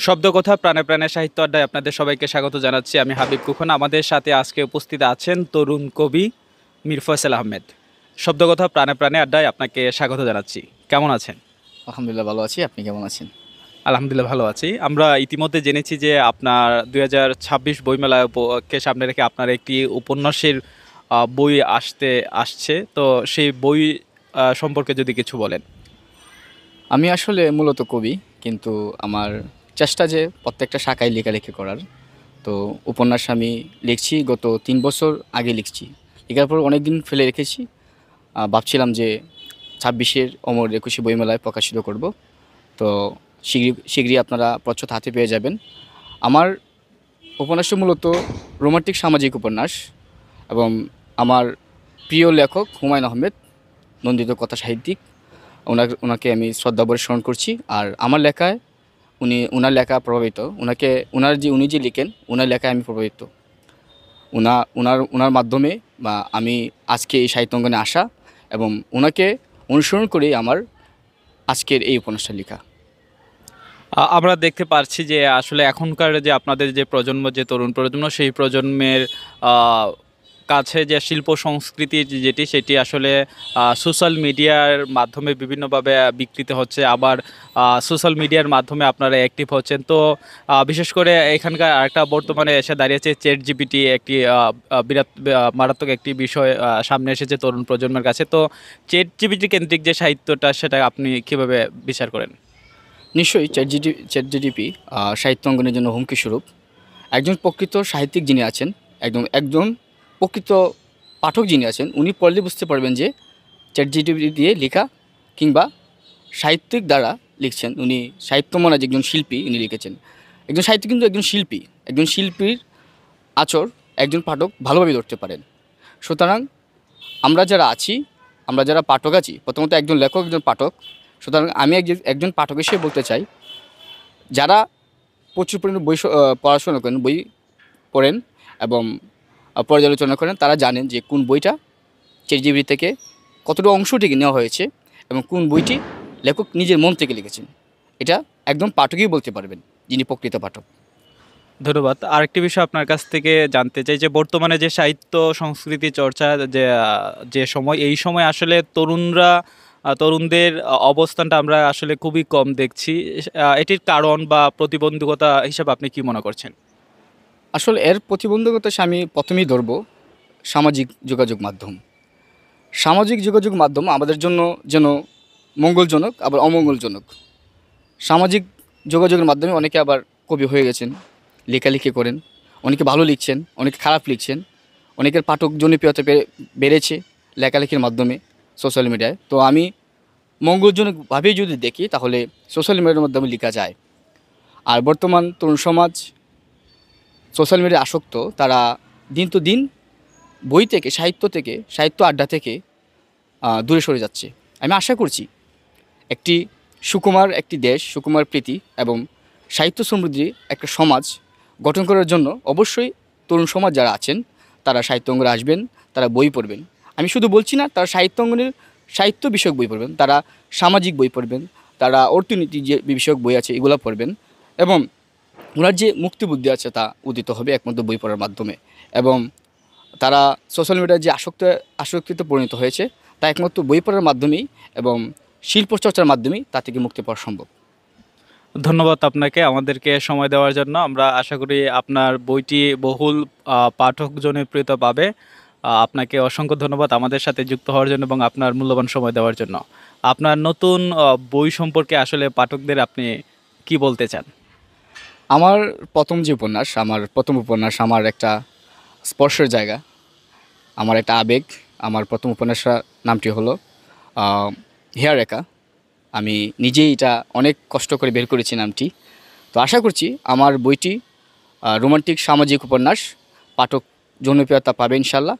শব্দকথা প্রাণে প্রাণে সাহিত্য আড্ডায় আপনাদের সবাইকে স্বাগত জানাচ্ছি। আমি হাবিব কুখন। আমাদের সাথে আজকে উপস্থিত আছেন তরুণ কবি মীর ফয়সাল আহমেদ। শব্দকথা প্রাণে প্রাণে আড্ডায় আপনাকে স্বাগত জানাচ্ছি। কেমন আছেন? আলহামদুলিল্লাহ ভালো আছি। আপনি কেমন আছেন? আলহামদুলিল্লাহ ভালো আছি। আমরা ইতিমধ্যে জেনেছি যে আপনার ২০২৬ বইমেলা উপলক্ষে সামনে রেখে আপনার একটি উপন্যাসের বই আসছে। তো সেই বই সম্পর্কে যদি কিছু বলেন। আমি আসলে মূলত কবি, কিন্তু আমার চেষ্টা যে প্রত্যেকটা শাখায় লেখালেখি করার। তো উপন্যাস আমি লিখছি গত ৩ বছর আগে লিখছি। লেখার পর অনেক দিন ফেলে রেখেছি। ভাবছিলাম যে ২৬-এর অমর একুশে বইমেলায় প্রকাশিত করব। তো শীঘ্রই আপনারা প্রচ্ছদ হাতে পেয়ে যাবেন। আমার উপন্যাসটা মূলত রোমান্টিক সামাজিক উপন্যাস, এবং আমার প্রিয় লেখক হুমায়ূন আহমেদ, নন্দিত কথা সাহিত্যিক, ওনাকে আমি শ্রদ্ধাভরে স্মরণ করছি। আর আমার লেখায় ওনার লেখা প্রভাবিত, উনি যে লিখেন ওনার লেখায় আমি প্রভাবিত। ওনার মাধ্যমে বা আমি আজকে এই সাহিত্য অঙ্গনে আসা, এবং ওনাকে অনুসরণ করেই আমার আজকের এই উপন্যাসটা লেখা। আমরা দেখতে পারছি যে আসলে এখনকার যে আপনাদের যে প্রজন্ম, যে তরুণ প্রজন্ম, সেই প্রজন্মের আহ, কাছে যে শিল্প সংস্কৃতি যেটি সেটি আসলে সোশ্যাল মিডিয়ার মাধ্যমে বিভিন্নভাবে বিকৃত হচ্ছে। আবার সোশ্যাল মিডিয়ার মাধ্যমে আপনারা অ্যাক্টিভ হচ্ছেন। তো বিশেষ করে এখানকার আরেকটা বর্তমানে এসে দাঁড়িয়েছে চ্যাট জিপিটি, একটি বিরাট মারাত্মক একটি বিষয় সামনে এসেছে তরুণ প্রজন্মের কাছে। তো চ্যাট জিপিটি কেন্দ্রিক যে সাহিত্যটা, সেটা আপনি কীভাবে বিচার করেন? নিশ্চয়ই চ্যাট জিটিপি সাহিত্য অঙ্গনের জন্য হুমকি স্বরূপ। একজন প্রকৃত সাহিত্যিক যিনি আছেন, একজন প্রকৃত পাঠক যিনি আছেন, উনি পড়লে বুঝতে পারবেন যে চ্যাট জিটিপি দিয়ে লেখা কিংবা সাহিত্যিক দ্বারা লিখছেন। উনি সাহিত্যমনা যে একজন শিল্পী, উনি লিখেছেন। একজন সাহিত্যিক কিন্তু একজন শিল্পীর আচর একজন পাঠক ভালোভাবে ধরতে পারেন। সুতরাং আমরা যারা আছি, আমরা যারা পাঠক আছি, প্রথমত একজন লেখক, একজন পাঠক। সুতরাং আমি একজন পাঠক হিসেবে বলতে চাই, যারা প্রচুর পরিমাণে পড়াশোনা করেন, বই পড়েন এবং পর্যালোচনা করেন, তারা জানেন যে কোন বইটা চ্যাটজিপিটি থেকে কতটা অংশ থেকে নেওয়া হয়েছে এবং কোন বইটি লেখক নিজের মন থেকে লিখেছেন। এটা একদম পাঠকই বলতে পারবেন, যিনি প্রকৃত পাঠক। ধন্যবাদ। আরেকটি বিষয় আপনার কাছ থেকে জানতে চাই যে বর্তমানে যে সাহিত্য সংস্কৃতি চর্চা যে সময়, এই সময় আসলে তরুণদের অবস্থানটা আমরা আসলে খুবই কম দেখছি। এটির কারণ বা প্রতিবন্ধকতা হিসাবে আপনি কি মনে করছেন? আসলে এর প্রতিবন্ধকতা আমি প্রথমেই ধরব সামাজিক যোগাযোগ মাধ্যম। সামাজিক যোগাযোগ মাধ্যম আমাদের জন্য যেন মঙ্গলজনক আবার অমঙ্গলজনক। সামাজিক যোগাযোগের মাধ্যমে অনেকে আবার কবি হয়ে গেছেন, লেখালেখি করেন, অনেকে ভালো লিখছেন, অনেকে খারাপ লিখছেন, অনেকের পাঠক জনপ্রিয়তা বেড়েছে লেখালেখির মাধ্যমে সোশ্যাল মিডিয়ায়। তো আমি মঙ্গলজনকভাবেই যদি দেখি, তাহলে সোশ্যাল মিডিয়ার মাধ্যমে লেখা যায়। আর বর্তমান তরুণ সমাজ সোশ্যাল মিডিয়ায় আসক্ত। তারা দিন তো দিন বই থেকে, সাহিত্য আড্ডা থেকে দূরে সরে যাচ্ছে। আমি আশা করছি একটি দেশ, সুকুমার প্রীতি এবং সাহিত্য সমৃদ্ধি একটা সমাজ গঠন করার জন্য অবশ্যই তরুণ সমাজ যারা আছেন, তারা সাহিত্য অঙ্গনে আসবেন, তারা বই পড়বেন। আমি শুধু বলছি না তারা সাহিত্য অঙ্গনের সাহিত্য বিষয়ক বই পড়বেন, তারা সামাজিক বই পড়বেন, তারা অর্থনীতি যে বিষয়ক বই আছে এগুলো পড়বেন। এবং ওনার যে মুক্তিবুদ্ধি আছে তা উদিত হবে একমাত্র বই পড়ার মাধ্যমে। এবং তারা সোশ্যাল মিডিয়ায় যে আসক্তিতে পরিণত হয়েছে, তা একমাত্র বই পড়ার মাধ্যমেই এবং শিল্প চর্চার মাধ্যমেই তা থেকে মুক্তি পাওয়া সম্ভব। ধন্যবাদ আপনাকে আমাদেরকে সময় দেওয়ার জন্য। আমরা আশা করি আপনার বইটি বহুল পাঠক জনপ্রিয়তা পাবে। আপনাকে অসংখ্য ধন্যবাদ আমাদের সাথে যুক্ত হওয়ার জন্য এবং আপনার মূল্যবান সময় দেওয়ার জন্য। আপনার নতুন বই সম্পর্কে আসলে পাঠকদের আপনি কি বলতে চান? আমার প্রথম উপন্যাস আমার একটা স্পর্শের জায়গা, আমার একটা আবেগ। আমার প্রথম উপন্যাসের নামটি হলো হেয়ার রেখা। আমি নিজেই এটা অনেক কষ্ট করে বের করেছি নামটি। তো আশা করছি আমার বইটি রোমান্টিক সামাজিক উপন্যাস, পাঠক জনপ্রিয়তা পাবে ইনশাল্লাহ।